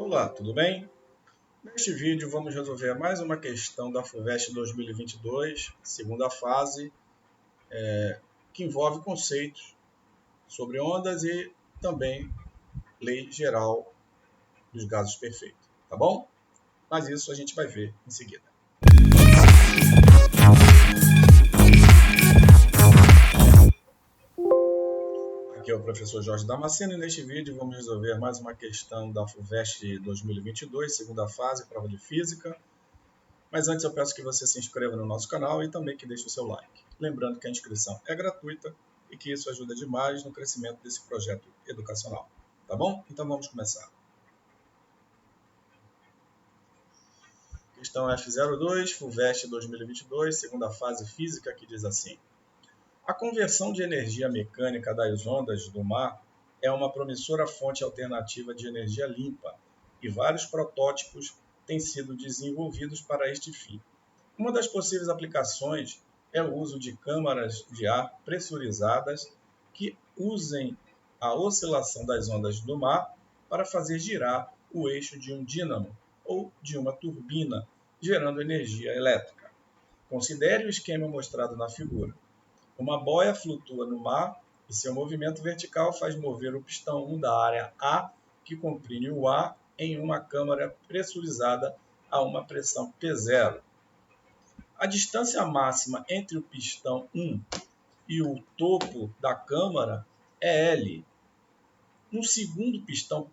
Olá, tudo bem? Neste vídeo vamos resolver mais uma questão da FUVEST 2022, segunda fase, que envolve conceitos sobre ondas e também lei geral dos gases perfeitos, tá bom? Mas isso a gente vai ver em seguida. Aqui é o professor Jorge Damasceno e neste vídeo vamos resolver mais uma questão da FUVEST 2022, segunda fase, prova de física. Mas antes eu peço que você se inscreva no nosso canal e também que deixe o seu like. Lembrando que a inscrição é gratuita e que isso ajuda demais no crescimento desse projeto educacional. Tá bom? Então vamos começar. Questão F02, FUVEST 2022, segunda fase física, que diz assim: a conversão de energia mecânica das ondas do mar é uma promissora fonte alternativa de energia limpa e vários protótipos têm sido desenvolvidos para este fim. Uma das possíveis aplicações é o uso de câmaras de ar pressurizadas que usem a oscilação das ondas do mar para fazer girar o eixo de um dínamo ou de uma turbina, gerando energia elétrica. Considere o esquema mostrado na figura. Uma boia flutua no mar e seu movimento vertical faz mover o pistão 1 da área A, que comprime o ar, em uma câmara pressurizada a uma pressão P0. A distância máxima entre o pistão 1 e o topo da câmara é L. No segundo pistão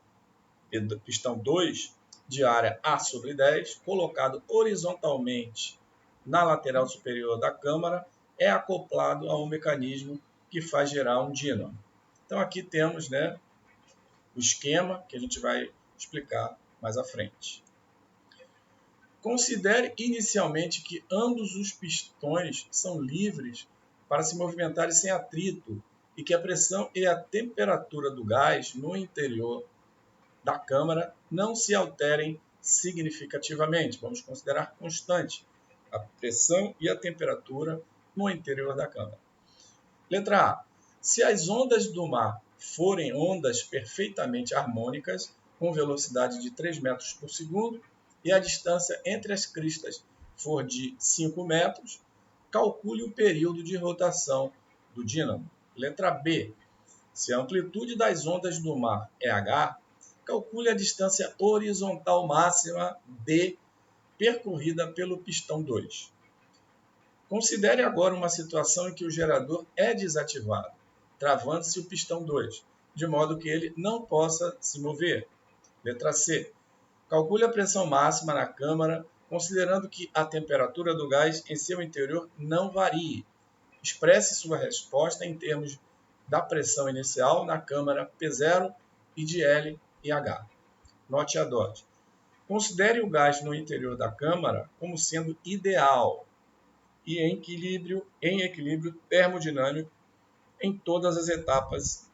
2, de área A sobre 10, colocado horizontalmente na lateral superior da câmara, é acoplado a um mecanismo que faz gerar um dínamo. Então aqui temos, o esquema que a gente vai explicar mais à frente. Considere inicialmente que ambos os pistões são livres para se movimentarem sem atrito e que a pressão e a temperatura do gás no interior da câmara não se alterem significativamente. Vamos considerar constante a pressão e a temperatura no interior da câmara. Letra A. Se as ondas do mar forem ondas perfeitamente harmônicas, com velocidade de 3 metros por segundo, e a distância entre as cristas for de 5 metros, calcule o período de rotação do dínamo. Letra B. Se a amplitude das ondas do mar é h, calcule a distância horizontal máxima d percorrida pelo pistão 2. Considere agora uma situação em que o gerador é desativado, travando-se o pistão 2, de modo que ele não possa se mover. Letra C. Calcule a pressão máxima na câmara, considerando que a temperatura do gás em seu interior não varie. Expresse sua resposta em termos da pressão inicial na câmara P0 e de L e H. Note a DOT. Considere o gás no interior da câmara como sendo ideal e em equilíbrio termodinâmico em todas as etapas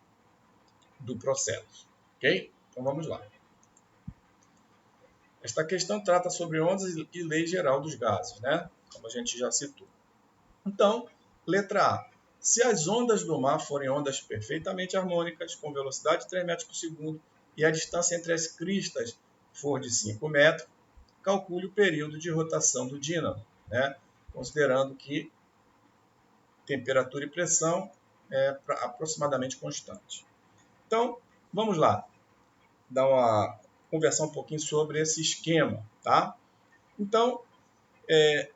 do processo. Ok? Então vamos lá. Esta questão trata sobre ondas e lei geral dos gases, como a gente já citou. Então, letra A. Se as ondas do mar forem ondas perfeitamente harmônicas, com velocidade de 3 metros por segundo, e a distância entre as cristas for de 5 metros, calcule o período de rotação do dínamo, considerando que temperatura e pressão é aproximadamente constante. Então, vamos lá, conversar um pouquinho sobre esse esquema, tá? Então,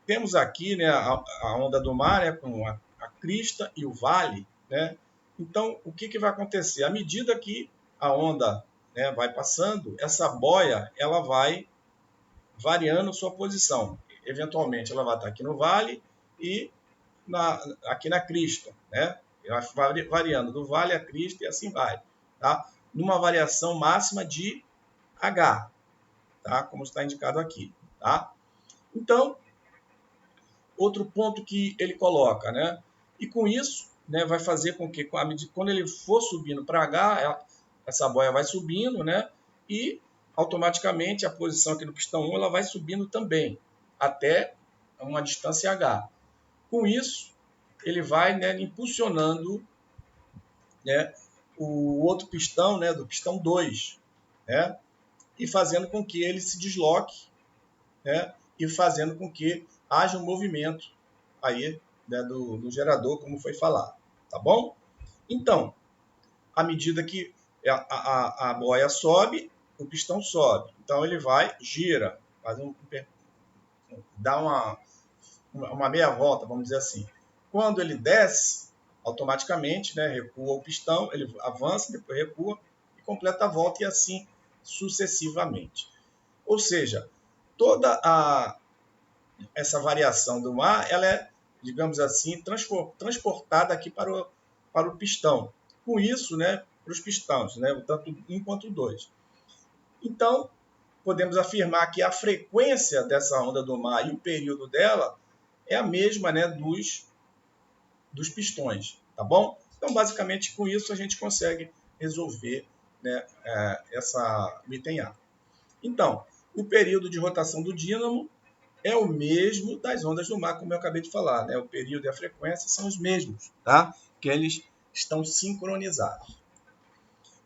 temos aqui a onda do mar com a crista e o vale, Então, o que vai acontecer? À medida que a onda vai passando, essa boia ela vai variando sua posição. Eventualmente, ela vai estar aqui no vale e aqui na crista, Ela vai variando do vale à crista e assim vai, tá? Numa variação máxima de H, tá? Como está indicado aqui, tá? Então, outro ponto que ele coloca, E com isso, vai fazer com que, quando ele for subindo para H, essa boia vai subindo, E automaticamente a posição aqui do pistão 1 ela vai subindo também, até uma distância H. Com isso, ele vai impulsionando o outro pistão, do pistão 2, e fazendo com que ele se desloque, né, e fazendo com que haja um movimento aí, né, do gerador, como foi falado, tá bom? Então, à medida que a boia sobe, o pistão sobe. Então ele vai, gira, dá uma meia volta, vamos dizer assim. Quando ele desce, automaticamente, né, recua o pistão, ele avança, depois recua e completa a volta e assim sucessivamente. Ou seja, toda essa variação do mar, ela é, digamos assim, transportada aqui para o pistão. Com isso, né, para os pistões, né, tanto um quanto dois. Então, podemos afirmar que a frequência dessa onda do mar e o período dela é a mesma, né, dos pistões, tá bom? Então, basicamente, com isso a gente consegue resolver, né, o item A. Então, o período de rotação do dínamo é o mesmo das ondas do mar, como eu acabei de falar, né? O período e a frequência são os mesmos, tá? Que eles estão sincronizados.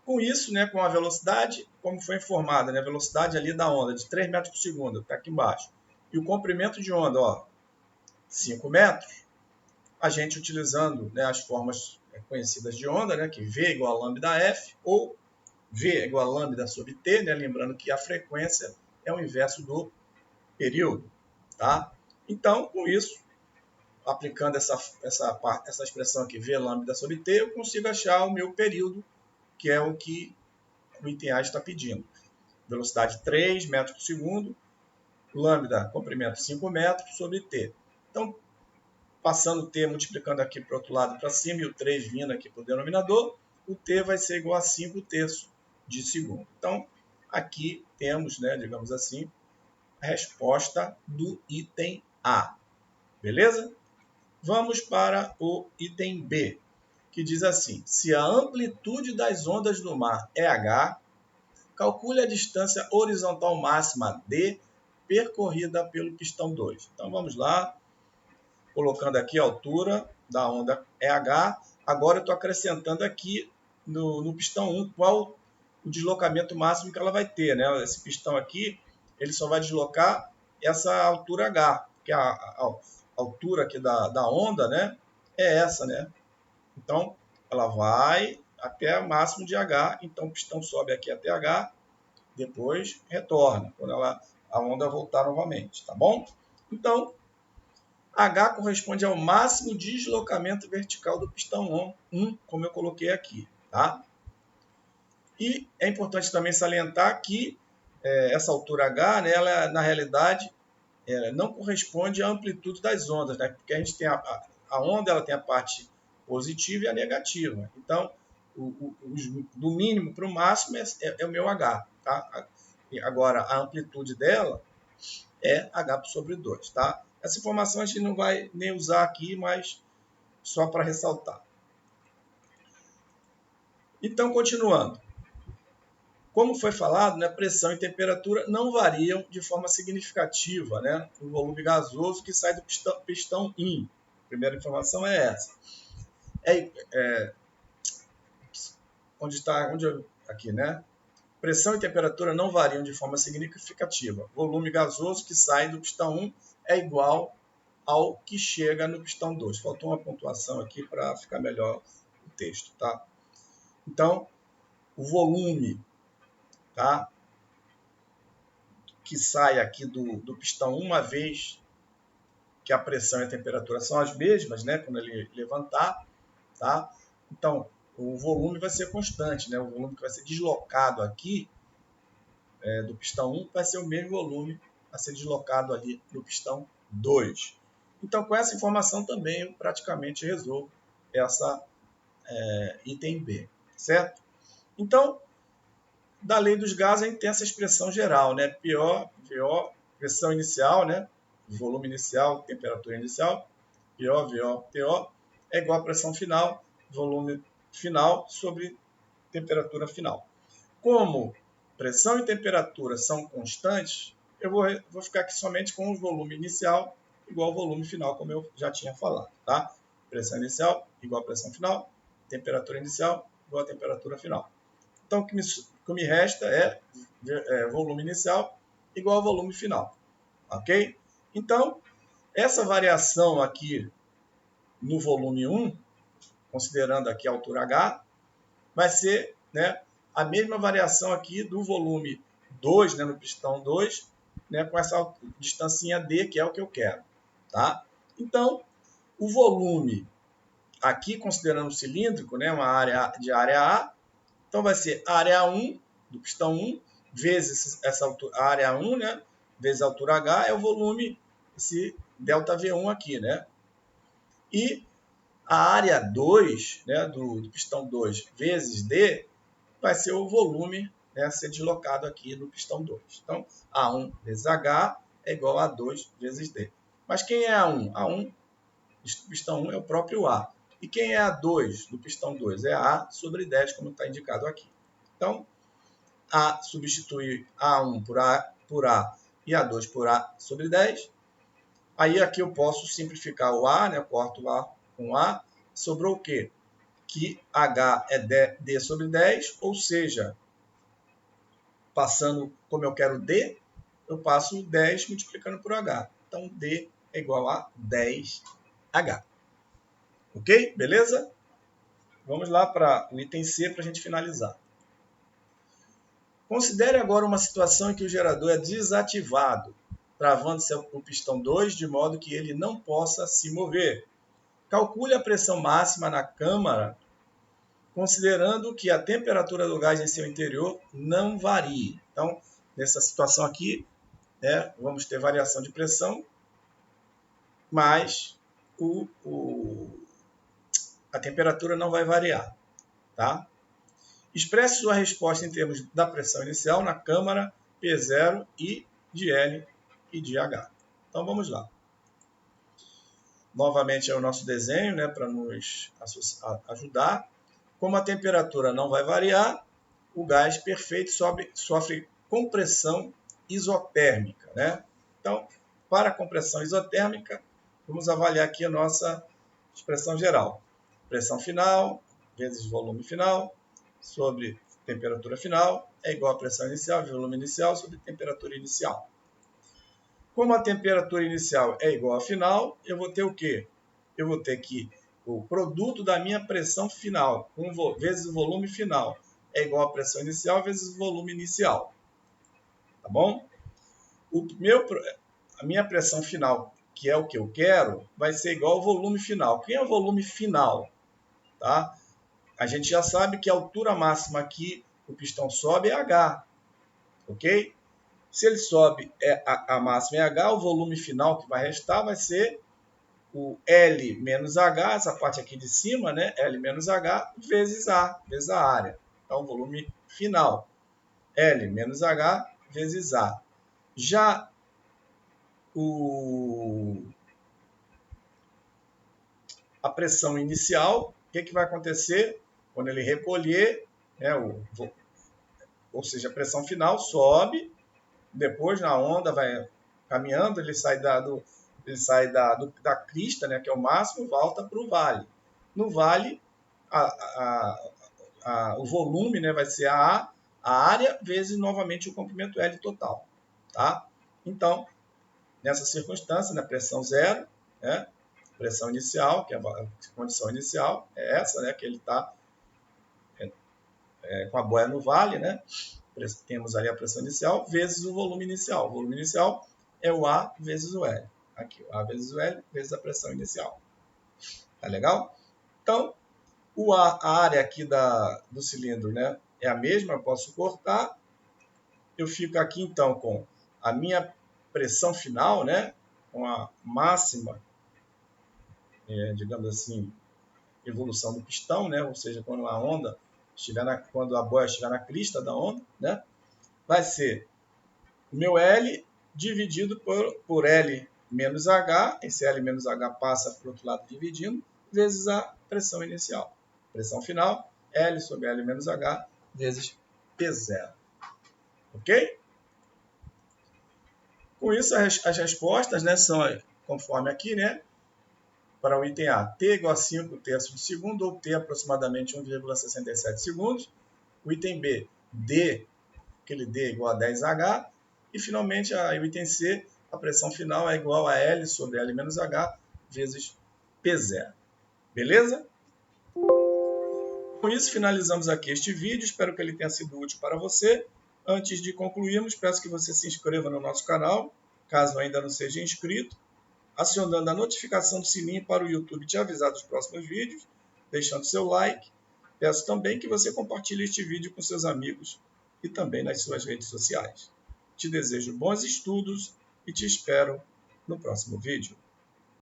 Com isso, né, com a velocidade, como foi informada, né, a velocidade ali da onda de 3 metros por segundo, está aqui embaixo, e o comprimento de onda, ó, 5 metros, a gente utilizando, né, as formas conhecidas de onda, né, que V é igual a lambda F, ou V é igual a lambda sobre T, né, lembrando que a frequência é o inverso do período. Tá? Então, com isso, aplicando essa expressão aqui, V lambda sobre T, eu consigo achar o meu período, que é o que o item A está pedindo. Velocidade 3 metros por segundo, lambda, comprimento 5 metros sobre T. Então, passando o T, multiplicando aqui para o outro lado para cima, e o 3 vindo aqui para o denominador, o T vai ser igual a 5 terços de segundo. Então, aqui temos, né, digamos assim, a resposta do item A. Beleza? Vamos para o item B, que diz assim: se a amplitude das ondas do mar é h, calcule a distância horizontal máxima d percorrida pelo pistão 2. Então vamos lá, colocando aqui a altura da onda é h. Agora eu estou acrescentando aqui no pistão 1 qual o deslocamento máximo que ela vai ter, né? Esse pistão aqui, ele só vai deslocar essa altura h, que é a altura aqui da onda, né, é essa, né? Então, ela vai até o máximo de H, então o pistão sobe aqui até H, depois retorna, quando a onda voltar novamente, tá bom? Então, H corresponde ao máximo deslocamento vertical do pistão 1, como eu coloquei aqui, tá? E é importante também salientar que essa altura H, né, ela, na realidade, não corresponde à amplitude das ondas, né? Porque a gente tem a onda, ela tem a parte positiva e a negativa. Então, do mínimo para o máximo é o meu H. Tá? Agora, a amplitude dela é H sobre 2. Tá? Essa informação a gente não vai nem usar aqui, mas só para ressaltar. Então, continuando. Como foi falado, né, pressão e temperatura não variam de forma significativa, né, no volume gasoso que sai do pistão IN. A primeira informação é essa. Aqui, né? Pressão e temperatura não variam de forma significativa. Volume gasoso que sai do pistão 1 é igual ao que chega no pistão 2. Faltou uma pontuação aqui para ficar melhor o texto, tá? Então, o volume, tá, que sai aqui do pistão uma vez que a pressão e a temperatura são as mesmas, né, quando ele levantar, tá? Então, o volume vai ser constante, né? O volume que vai ser deslocado aqui do pistão 1 vai ser o mesmo volume a ser deslocado ali no pistão 2. Então, com essa informação também eu praticamente resolvo essa item B, certo? Então, da lei dos gases, a gente tem essa expressão geral, né? PO, VO, pressão inicial, né? Volume inicial, temperatura inicial, PO, VO, TO, é igual a pressão final, volume final sobre temperatura final. Como pressão e temperatura são constantes, eu vou ficar aqui somente com o volume inicial igual ao volume final, como eu já tinha falado, tá? Pressão inicial igual a pressão final, temperatura inicial igual a temperatura final. Então, o que me resta é volume inicial igual ao volume final. Ok? Então, essa variação aqui no volume 1, considerando aqui a altura H, vai ser, né, a mesma variação aqui do volume 2, né, no pistão 2, né, com essa distancinha D, que é o que eu quero. Tá? Então, o volume aqui, considerando cilíndrico, né, uma área de área A, então vai ser área 1 do pistão 1 vezes essa altura, área 1, né, vezes a altura H, é o volume, esse ΔV1 aqui, né? E a área 2, né, do pistão 2 vezes D, vai ser o volume, né, a ser deslocado aqui no pistão 2. Então, A1 vezes H é igual a 2 vezes D. Mas quem é A1? A1 do pistão 1 é o próprio A. E quem é A2 do pistão 2? É A sobre 10, como está indicado aqui. Então, A substituir A1 por A e A2 por A sobre 10. Aí aqui eu posso simplificar o A, né? Eu corto o A com A. Sobrou o quê? Que H é D sobre 10, ou seja, passando como eu quero D, eu passo 10 multiplicando por H. Então, D é igual a 10H. Ok? Beleza? Vamos lá para o item C para a gente finalizar. Considere agora uma situação em que o gerador é desativado, travando-se o pistão 2 de modo que ele não possa se mover. Calcule a pressão máxima na câmara, considerando que a temperatura do gás em seu interior não varie. Então, nessa situação aqui, né, vamos ter variação de pressão, mas a temperatura não vai variar. Tá? Expresse sua resposta em termos da pressão inicial na câmara P0 e de L e de H. Então, vamos lá. Novamente é o nosso desenho, né, para nos ajudar. Como a temperatura não vai variar, o gás perfeito sofre compressão isotérmica. Né? Então, para a compressão isotérmica, vamos avaliar aqui a nossa expressão geral. Pressão final vezes volume final sobre temperatura final é igual a pressão inicial vezes volume inicial sobre temperatura inicial. Como a temperatura inicial é igual à final, eu vou ter o quê? Eu vou ter que o produto da minha pressão final vezes o volume final é igual à pressão inicial vezes o volume inicial. Tá bom? A minha pressão final, que é o que eu quero, vai ser igual ao volume final. Quem é o volume final? Tá? A gente já sabe que a altura máxima aqui o pistão sobe é H. Ok? Se ele sobe, a máxima é H, o volume final que vai restar vai ser o L menos H, essa parte aqui de cima, né? L menos H, vezes a área. Então, o volume final, L menos H, vezes A. Já a pressão inicial, o que vai acontecer? Quando ele recolher, né, ou seja, a pressão final sobe, depois na onda vai caminhando, ele sai da crista, né, que é o máximo, volta para o vale. No vale, o volume, né, vai ser a área vezes novamente o comprimento L total. Tá? Então, nessa circunstância, na pressão zero, né, pressão inicial, que é a condição inicial, é essa, né, que ele está com a boia no vale, né? Temos ali a pressão inicial vezes o volume inicial. O volume inicial é o A vezes o L. Aqui, o A vezes o L vezes a pressão inicial. Tá legal? Então, a área aqui do cilindro, né, é a mesma, eu posso cortar. Eu fico aqui, então, com a minha pressão final, né, com a máxima, digamos assim, evolução do pistão, né, ou seja, quando a onda quando a boia estiver na crista da onda, né, vai ser o meu L dividido por L menos H, esse L menos H passa para o outro lado dividindo, vezes a pressão inicial. Pressão final, L sobre L menos H, vezes P0. Ok? Com isso, as respostas, né, são conforme aqui, né? Para o item A, T igual a 5 terços de segundo, ou T aproximadamente 1,67 segundos. O item B, D aquele D é igual a 10H, e finalmente a item C, a pressão final é igual a L sobre L menos H vezes P0. Beleza? Com isso, finalizamos aqui este vídeo. Espero que ele tenha sido útil para você. Antes de concluirmos, peço que você se inscreva no nosso canal, caso ainda não seja inscrito, acionando a notificação do sininho para o YouTube te avisar dos próximos vídeos, deixando seu like. Peço também que você compartilhe este vídeo com seus amigos e também nas suas redes sociais. Te desejo bons estudos e te espero no próximo vídeo.